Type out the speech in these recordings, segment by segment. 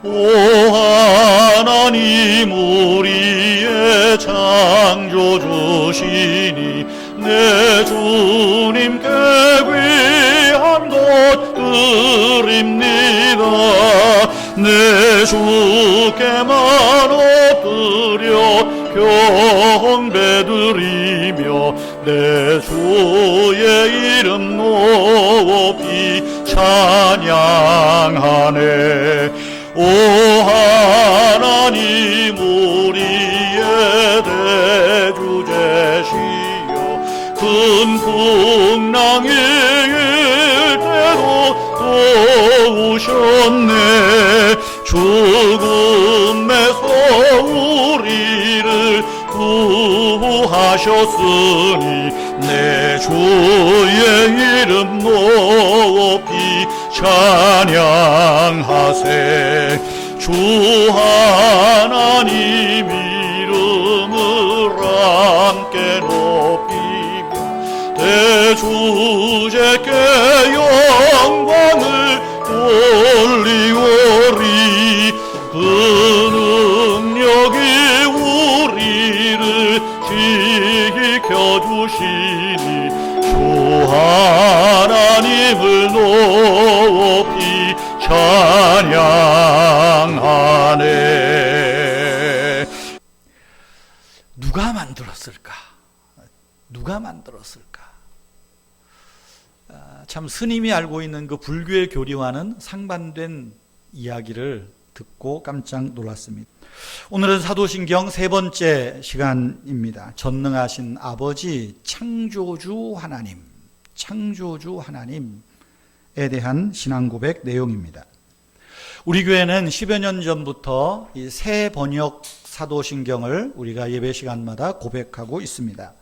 오 하나님 우리의 창조주시니 내 주님께 귀한 것 드립니다. 내 주께만 엎드려 경배드리며 내 주의 이름 높이 찬양하네. 오 하나님 우리의 대주제시여 큰 풍랑이 일 때도 도우셨네. 죽음에서 우리를 구하셨으니 내 주의 이름 높이 찬양하세. 주 하나님 이름을 함께 높이며 대주제께 영광을 돌리오리. 그 능력이 우리를 지켜주시니 주 하나님을 높이 찬양하네. 누가 만들었을까? 누가 만들었을까? 참 스님이 알고 있는 그 불교의 교리와는 상반된 이야기를 듣고 깜짝 놀랐습니다. 오늘은 사도신경 세 번째 시간입니다. 전능하신 아버지, 창조주 하나님, 창조주 하나님에 대한 신앙 고백 내용입니다. 우리 교회는 10여 년 전부터 이 새 번역 사도신경을 우리가 예배 시간마다 고백하고 있습니다.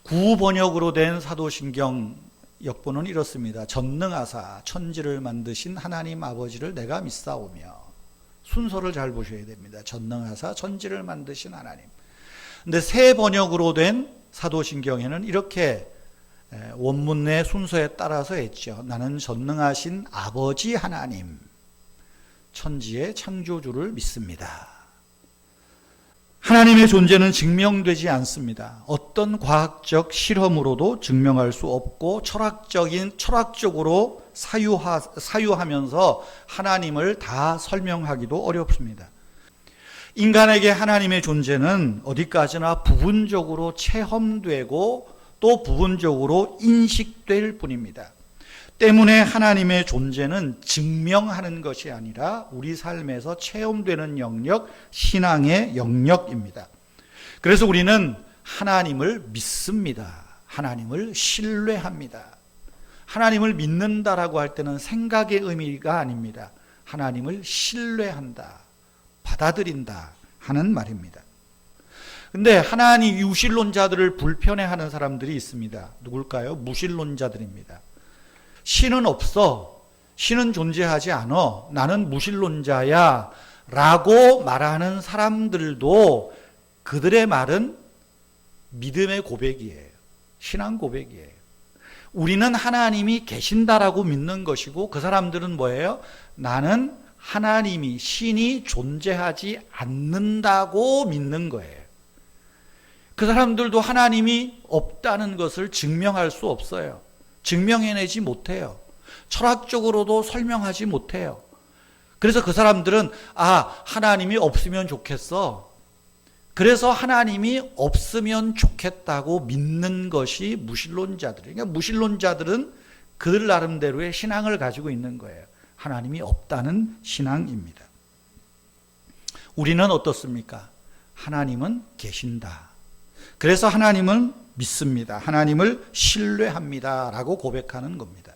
구번역으로 된 사도신경 역본은 이렇습니다. 전능하사 천지를 만드신 하나님 아버지를 내가 믿사오며. 순서를 잘 보셔야 됩니다. 전능하사 천지를 만드신 하나님. 근데 새 번역으로 된 사도신경에는 이렇게 원문의 순서에 따라서 했죠. 나는 전능하신 아버지 하나님, 천지의 창조주를 믿습니다. 하나님의 존재는 증명되지 않습니다. 어떤 과학적 실험으로도 증명할 수 없고 철학적으로 사유하면서 하나님을 다 설명하기도 어렵습니다. 인간에게 하나님의 존재는 어디까지나 부분적으로 체험되고 또 부분적으로 인식될 뿐입니다. 때문에 하나님의 존재는 증명하는 것이 아니라 우리 삶에서 체험되는 영역, 신앙의 영역입니다. 그래서 우리는 하나님을 믿습니다. 하나님을 신뢰합니다. 하나님을 믿는다라고 할 때는 생각의 의미가 아닙니다. 하나님을 신뢰한다, 받아들인다 하는 말입니다. 근데 하나님 유실론자들을 불편해하는 사람들이 있습니다. 누굴까요? 무신론자들입니다. 신은 없어, 신은 존재하지 않아, 나는 무신론자야 라고 말하는 사람들도 그들의 말은 믿음의 고백이에요. 신앙 고백이에요. 우리는 하나님이 계신다라고 믿는 것이고 그 사람들은 뭐예요? 나는 하나님이, 신이 존재하지 않는다고 믿는 거예요. 그 사람들도 하나님이 없다는 것을 증명할 수 없어요. 증명해내지 못해요. 철학적으로도 설명하지 못해요. 그래서 그 사람들은 하나님이 없으면 좋겠어. 그래서 하나님이 없으면 좋겠다고 믿는 것이 무신론자들이에요. 그러니까 무신론자들은 그들 나름대로의 신앙을 가지고 있는 거예요. 하나님이 없다는 신앙입니다. 우리는 어떻습니까? 하나님은 계신다. 그래서 하나님은 믿습니다. 하나님을 신뢰합니다. 라고 고백하는 겁니다.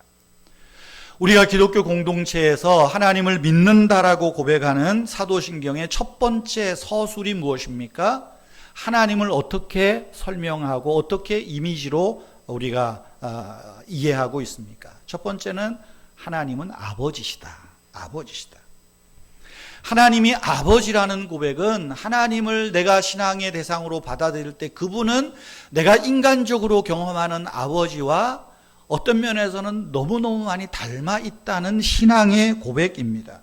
우리가 기독교 공동체에서 하나님을 믿는다라고 고백하는 사도신경의 첫 번째 서술이 무엇입니까? 하나님을 어떻게 설명하고 어떻게 이미지로 우리가 이해하고 있습니까? 첫 번째는 하나님은 아버지시다. 아버지시다. 하나님이 아버지라는 고백은 하나님을 내가 신앙의 대상으로 받아들일 때 그분은 내가 인간적으로 경험하는 아버지와 어떤 면에서는 너무너무 많이 닮아 있다는 신앙의 고백입니다.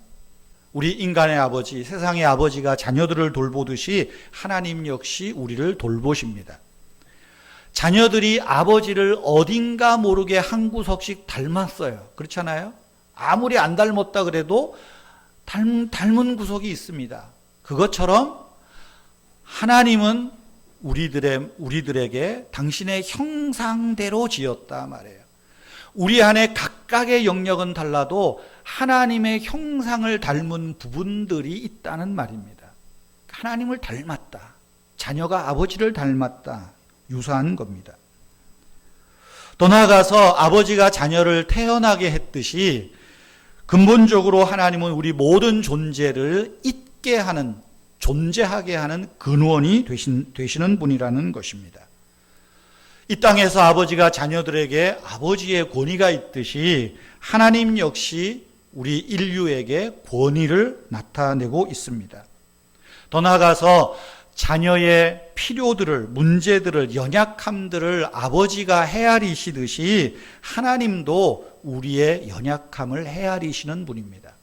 우리 인간의 아버지, 세상의 아버지가 자녀들을 돌보듯이 하나님 역시 우리를 돌보십니다. 자녀들이 아버지를 어딘가 모르게 한 구석씩 닮았어요. 그렇잖아요? 아무리 안 닮았다 그래도 닮은 구석이 있습니다. 그것처럼 하나님은 우리들에게 당신의 형상대로 지었다 말이에요. 우리 안에 각각의 영역은 달라도 하나님의 형상을 닮은 부분들이 있다는 말입니다. 하나님을 닮았다. 자녀가 아버지를 닮았다. 유사한 겁니다. 더 나아가서 아버지가 자녀를 태어나게 했듯이 근본적으로 하나님은 우리 모든 존재를 있게 하는, 존재하게 하는 근원이 되시는 분이라는 것입니다. 이 땅에서 아버지가 자녀들에게 아버지의 권위가 있듯이 하나님 역시 우리 인류에게 권위를 나타내고 있습니다. 더 나아가서 자녀의 필요들을, 문제들을, 연약함들을 아버지가 헤아리시듯이 하나님도 우리의 연약함을 헤아리시는 분입니다.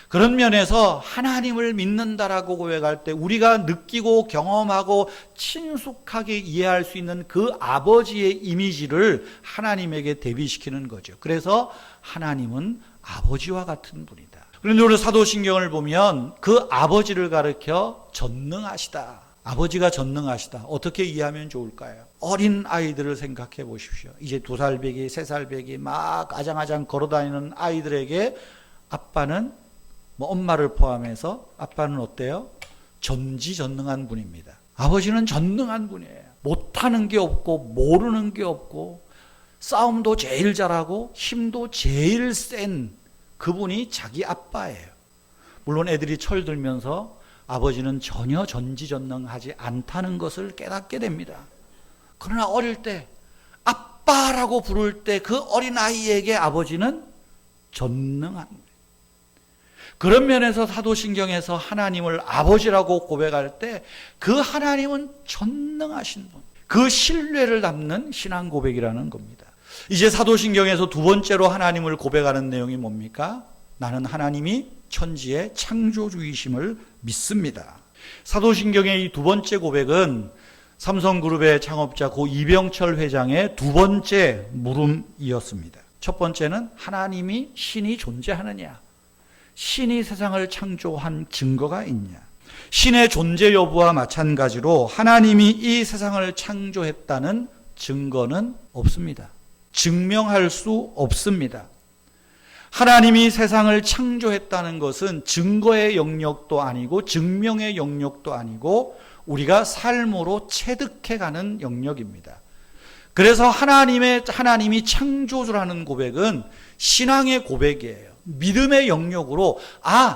그런 면에서 하나님을 믿는다라고 고백할 때 우리가 느끼고 경험하고 친숙하게 이해할 수 있는 그 아버지의 이미지를 하나님에게 대비시키는 거죠. 그래서 하나님은 아버지와 같은 분이다. 그런데 우리 사도신경을 보면 그 아버지를 가리켜 전능하시다. 아버지가 전능하시다. 어떻게 이해하면 좋을까요? 어린 아이들을 생각해 보십시오. 이제 2살배기, 3살배기 막 아장아장 걸어다니는 아이들에게 아빠는 엄마를 포함해서 아빠는 어때요? 전지전능한 분입니다. 아버지는 전능한 분이에요. 못하는 게 없고 모르는 게 없고 싸움도 제일 잘하고 힘도 제일 센 그분이 자기 아빠예요. 물론 애들이 철들면서 아버지는 전혀 전지전능하지 않다는 것을 깨닫게 됩니다. 그러나 어릴 때 아빠라고 부를 때 그 어린아이에게 아버지는 전능한 거예요. 그런 면에서 사도신경에서 하나님을 아버지라고 고백할 때 그 하나님은 전능하신 분, 그 신뢰를 담는 신앙 고백이라는 겁니다. 이제 사도신경에서 두 번째로 하나님을 고백하는 내용이 뭡니까? 나는 하나님이 천지의 창조주이심을 믿습니다. 사도신경의 이 두 번째 고백은 삼성그룹의 창업자 고 이병철 회장의 두 번째 물음이었습니다. 첫 번째는 하나님이 신이 존재하느냐? 신이 세상을 창조한 증거가 있냐? 신의 존재 여부와 마찬가지로 하나님이 이 세상을 창조했다는 증거는 없습니다. 증명할 수 없습니다. 하나님이 세상을 창조했다는 것은 증거의 영역도 아니고 증명의 영역도 아니고 우리가 삶으로 체득해가는 영역입니다. 그래서 하나님이 창조주라는 고백은 신앙의 고백이에요. 믿음의 영역으로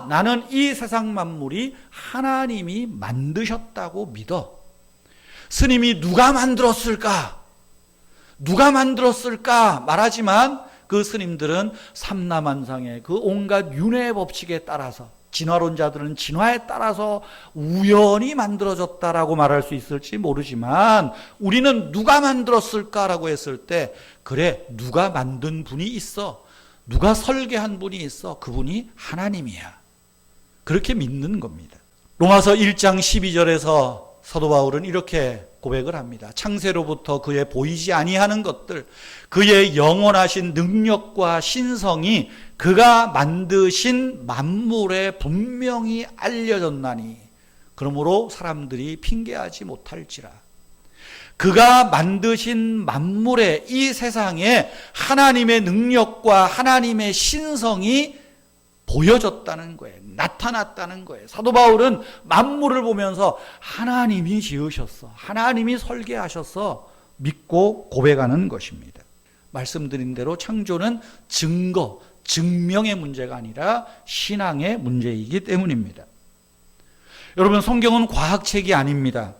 나는 이 세상 만물이 하나님이 만드셨다고 믿어. 스님이 누가 만들었을까? 누가 만들었을까? 말하지만 그 스님들은 삼라만상의 그 온갖 윤회의 법칙에 따라서 진화론자들은 진화에 따라서 우연히 만들어졌다라고 말할 수 있을지 모르지만 우리는 누가 만들었을까라고 했을 때 그래 누가 만든 분이 있어. 누가 설계한 분이 있어. 그분이 하나님이야. 그렇게 믿는 겁니다. 로마서 1장 12절에서 사도 바울은 이렇게 고백을 합니다. 창세로부터 그의 보이지 아니하는 것들, 그의 영원하신 능력과 신성이 그가 만드신 만물에 분명히 알려졌나니 그러므로 사람들이 핑계하지 못할지라. 그가 만드신 만물에 이 세상에 하나님의 능력과 하나님의 신성이 보여졌다는 거예요. 나타났다는 거예요. 사도 바울은 만물을 보면서 하나님이 지으셨어. 하나님이 설계하셔서 믿고 고백하는 것입니다. 말씀드린 대로 창조는 증거, 증명의 문제가 아니라 신앙의 문제이기 때문입니다. 여러분, 성경은 과학책이 아닙니다.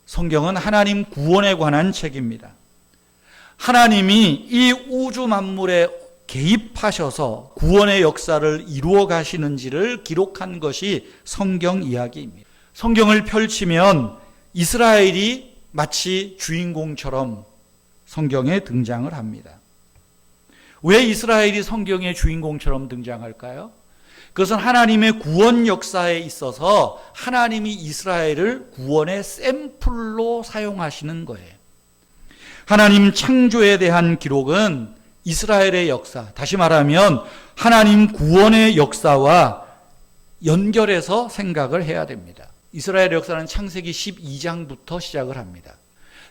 성경은 하나님 구원에 관한 책입니다. 하나님이 이 우주 만물에 개입하셔서 구원의 역사를 이루어 가시는지를 기록한 것이 성경 이야기입니다. 성경을 펼치면 이스라엘이 마치 주인공처럼 성경에 등장을 합니다. 왜 이스라엘이 성경의 주인공처럼 등장할까요? 그것은 하나님의 구원 역사에 있어서 하나님이 이스라엘을 구원의 샘플로 사용하시는 거예요. 하나님 창조에 대한 기록은 이스라엘의 역사, 다시 말하면 하나님 구원의 역사와 연결해서 생각을 해야 됩니다. 이스라엘 역사는 창세기 12장부터 시작을 합니다.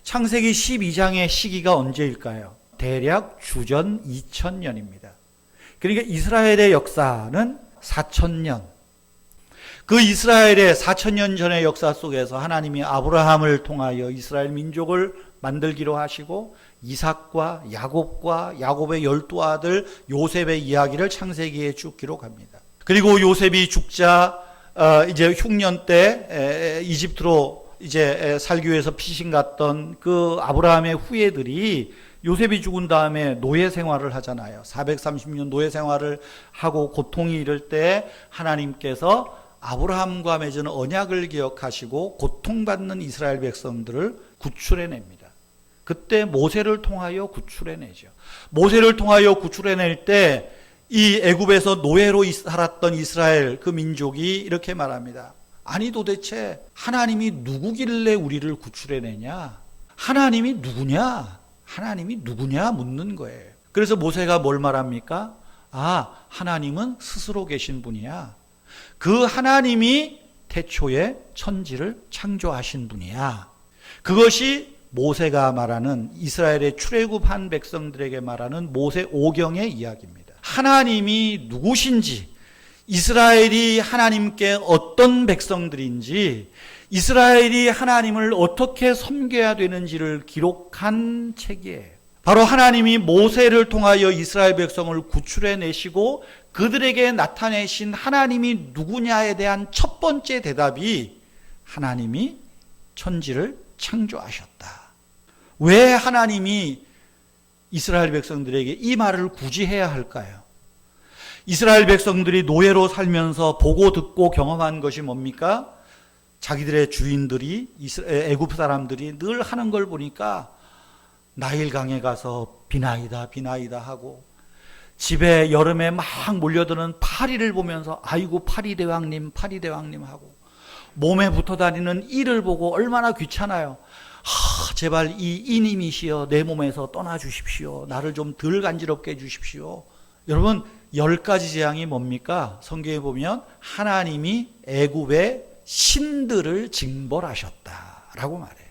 창세기 12장의 시기가 언제일까요? 대략 주전 2000년입니다. 그러니까 이스라엘의 역사는 4000년. 그 이스라엘의 4000년 전의 역사 속에서 하나님이 아브라함을 통하여 이스라엘 민족을 만들기로 하시고 이삭과 야곱의 12아들 요셉의 이야기를 창세기에 쭉 기록합니다. 그리고 요셉이 죽자 이제 흉년 때 이집트로 이제 살기 위해서 피신 갔던 그 아브라함의 후예들이 요셉이 죽은 다음에 노예 생활을 하잖아요. 430년 노예 생활을 하고 고통이 이를 때 하나님께서 아브라함과 맺은 언약을 기억하시고 고통받는 이스라엘 백성들을 구출해냅니다. 그때 모세를 통하여 구출해내죠. 모세를 통하여 구출해낼 때 이 애굽에서 노예로 살았던 이스라엘 그 민족이 이렇게 말합니다. 아니 도대체 하나님이 누구길래 우리를 구출해내냐? 하나님이 누구냐? 하나님이 누구냐 묻는 거예요. 그래서 모세가 뭘 말합니까? 하나님은 스스로 계신 분이야. 그 하나님이 태초에 천지를 창조하신 분이야. 그것이 모세가 말하는 이스라엘의 출애굽한 백성들에게 말하는 모세 오경의 이야기입니다. 하나님이 누구신지, 이스라엘이 하나님께 어떤 백성들인지, 이스라엘이 하나님을 어떻게 섬겨야 되는지를 기록한 책이에요. 바로 하나님이 모세를 통하여 이스라엘 백성을 구출해내시고 그들에게 나타내신 하나님이 누구냐에 대한 첫 번째 대답이 하나님이 천지를 창조하셨다. 왜 하나님이 이스라엘 백성들에게 이 말을 굳이 해야 할까요? 이스라엘 백성들이 노예로 살면서 보고 듣고 경험한 것이 뭡니까? 자기들의 주인들이 애굽 사람들이 늘 하는 걸 보니까 나일강에 가서 비나이다 하고 집에 여름에 막 몰려드는 파리를 보면서 아이고 파리대왕님 하고 몸에 붙어 다니는 이를 보고 얼마나 귀찮아요. 제발 이 이님이시여 내 몸에서 떠나 주십시오. 나를 좀 덜 간지럽게 해 주십시오. 여러분 10가지 재앙이 뭡니까? 성경에 보면 하나님이 애굽의 신들을 징벌하셨다라고 말해요.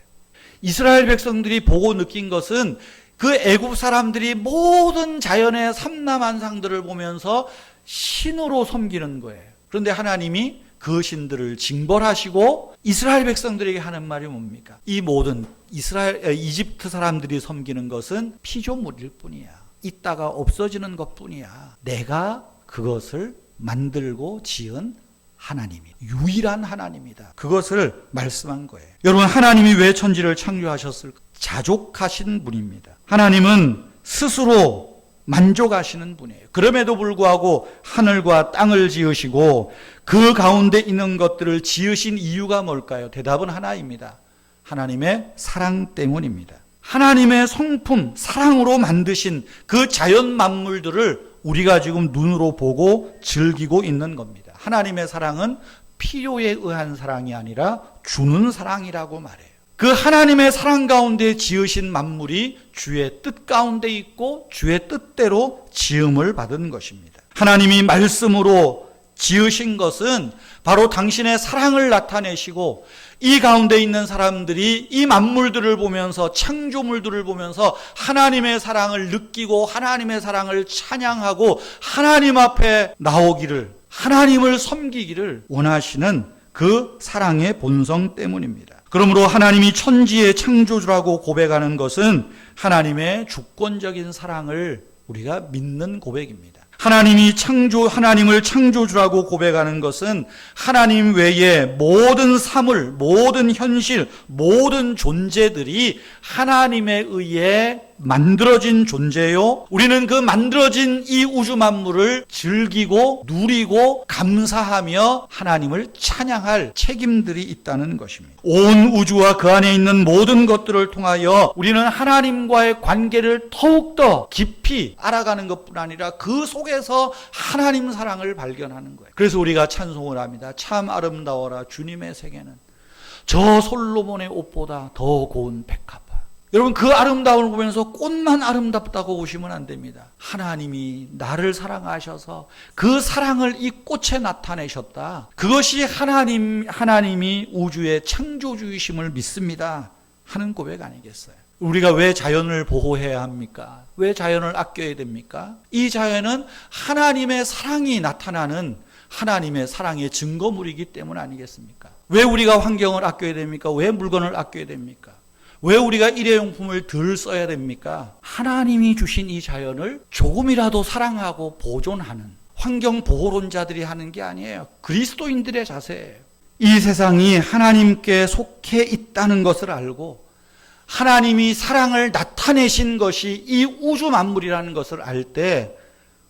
이스라엘 백성들이 보고 느낀 것은 그 애굽 사람들이 모든 자연의 삼라만상들을 보면서 신으로 섬기는 거예요. 그런데 하나님이 그 신들을 징벌하시고 이스라엘 백성들에게 하는 말이 뭡니까? 이 모든 이집트 사람들이 섬기는 것은 피조물일 뿐이야. 있다가 없어지는 것뿐이야. 내가 그것을 만들고 지은 하나님이 유일한 하나님이다. 그것을 말씀한 거예요. 여러분 하나님이 왜 천지를 창조하셨을까? 자족하신 분입니다. 하나님은 스스로 만족하시는 분이에요. 그럼에도 불구하고 하늘과 땅을 지으시고 그 가운데 있는 것들을 지으신 이유가 뭘까요? 대답은 하나입니다. 하나님의 사랑 때문입니다. 하나님의 성품, 사랑으로 만드신 그 자연 만물들을 우리가 지금 눈으로 보고 즐기고 있는 겁니다. 하나님의 사랑은 필요에 의한 사랑이 아니라 주는 사랑이라고 말해요. 그 하나님의 사랑 가운데 지으신 만물이 주의 뜻 가운데 있고 주의 뜻대로 지음을 받은 것입니다. 하나님이 말씀으로 지으신 것은 바로 당신의 사랑을 나타내시고 이 가운데 있는 사람들이 이 만물들을 보면서 창조물들을 보면서 하나님의 사랑을 느끼고 하나님의 사랑을 찬양하고 하나님 앞에 나오기를 하나님을 섬기기를 원하시는 그 사랑의 본성 때문입니다. 그러므로 하나님이 천지의 창조주라고 고백하는 것은 하나님의 주권적인 사랑을 우리가 믿는 고백입니다. 하나님을 창조주라고 고백하는 것은 하나님 외에 모든 사물, 모든 현실, 모든 존재들이 하나님에 의해 만들어진 존재요. 우리는 그 만들어진 이 우주 만물을 즐기고 누리고 감사하며 하나님을 찬양할 책임들이 있다는 것입니다. 온 우주와 그 안에 있는 모든 것들을 통하여 우리는 하나님과의 관계를 더욱더 깊이 알아가는 것뿐 아니라 그 속에서 하나님 사랑을 발견하는 거예요. 그래서 우리가 찬송을 합니다. 참 아름다워라 주님의 세계는 저 솔로몬의 옷보다 더 고운 백합화. 여러분, 그 아름다움을 보면서 꽃만 아름답다고 보시면 안 됩니다. 하나님이 나를 사랑하셔서 그 사랑을 이 꽃에 나타내셨다. 그것이 하나님이 우주의 창조주이심을 믿습니다 하는 고백 아니겠어요? 우리가 왜 자연을 보호해야 합니까? 왜 자연을 아껴야 됩니까? 이 자연은 하나님의 사랑이 나타나는 하나님의 사랑의 증거물이기 때문 아니겠습니까? 왜 우리가 환경을 아껴야 됩니까? 왜 물건을 아껴야 됩니까? 왜 우리가 일회용품을 덜 써야 됩니까? 하나님이 주신 이 자연을 조금이라도 사랑하고 보존하는 환경 보호론자들이 하는 게 아니에요. 그리스도인들의 자세예요. 이 세상이 하나님께 속해 있다는 것을 알고 하나님이 사랑을 나타내신 것이 이 우주 만물이라는 것을 알 때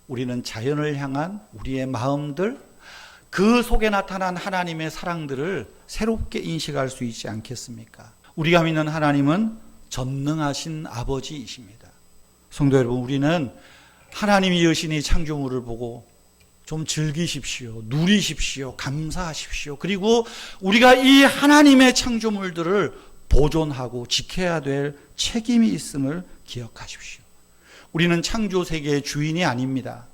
우리는 자연을 향한 우리의 마음들, 그 속에 나타난 하나님의 사랑들을 새롭게 인식할 수 있지 않겠습니까? 우리가 믿는 하나님은 전능하신 아버지이십니다. 성도 여러분, 우리는 하나님이 여신 이 창조물을 보고 좀 즐기십시오, 누리십시오, 감사하십시오. 그리고 우리가 이 하나님의 창조물들을 보존하고 지켜야 될 책임이 있음을 기억하십시오. 우리는 창조 세계의 주인이 아닙니다.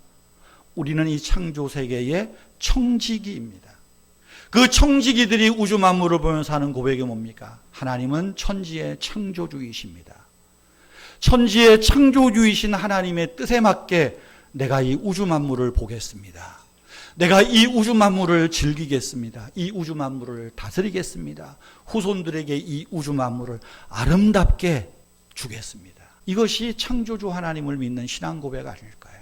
우리는 이 창조 세계의 청지기입니다. 그 청지기들이 우주 만물을 보면서 하는 고백이 뭡니까? 하나님은 천지의 창조주이십니다. 천지의 창조주이신 하나님의 뜻에 맞게 내가 이 우주 만물을 보겠습니다. 내가 이 우주 만물을 즐기겠습니다. 이 우주 만물을 다스리겠습니다. 후손들에게 이 우주 만물을 아름답게 주겠습니다. 이것이 창조주 하나님을 믿는 신앙 고백 아닐까요?